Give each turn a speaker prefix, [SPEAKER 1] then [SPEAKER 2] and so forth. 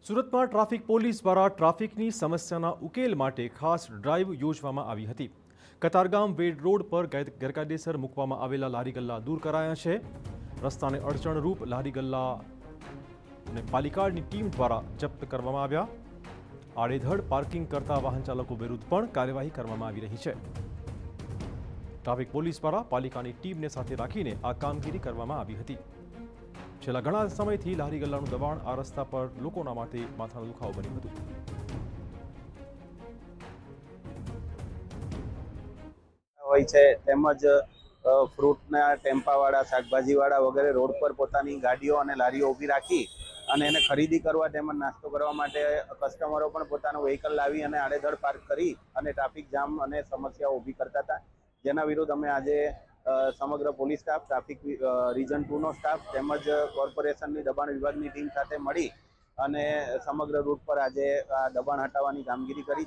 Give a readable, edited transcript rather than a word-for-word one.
[SPEAKER 1] સુરતમાં traffic police દ્વારા ટ્રાફિકની સમસ્યાના ઉકેલ માટે ખાસ ડ્રાઈવ યોજવામાં આવી હતી। કતારગામ વેડ રોડ પર ગેરકાયદેસર મૂકવામાં આવેલા લારી ગલ્લા દૂર કરાયા છે। રસ્તાને અડચણરૂપ લારી ગલ્લાને પાલિકાની ટીમ દ્વારા જપ્ત કરવામાં આવ્યા। આડેધડ પાર્કિંગ કરતા વાહન ચાલકો વિરુદ્ધ પણ કાર્યવાહી કરવામાં આવી રહી છે। ટ્રાફિક પોલીસ દ્વારા પાલિકાની ટીમને સાથે રાખીને આ કામગીરી કરવામાં આવી હતી। છેલ્લા ઘણા સમયથી લારી ગલ્લાનું દબાણ આ રસ્તા પર લોકોના માટે માથાનો દુખાવો બન્યું હતું।
[SPEAKER 2] હોય છે તેમજ ફ્રૂટના ટેમ્પાવાળા શાકભાજીવાળા વગેરે રોડ પર પોતાની ગાડીઓ અને લારીઓ ઊભી રાખી અને એને ખરીદી કરવા તેમજ નાસ્તો કરવા માટે કસ્ટમરો પણ પોતાનું વ્હીકલ લાવી અને આડેધડ પાર્ક કરી અને ટ્રાફિક જામ અને સમસ્યાઓ ઊભી કરતા હતા, જેના વિરુદ્ધ અમે આજે સમગ્ર પોલીસ સ્ટાફ, ટ્રાફિક રીજન 2નો સ્ટાફ તેમજ કોર્પોરેશનની દબાણ વિભાગની ટીમ સાથે મળી અને સમગ્ર રૂટ પર આજે આ દબાણ હટાવવાની કામગીરી કરી છે।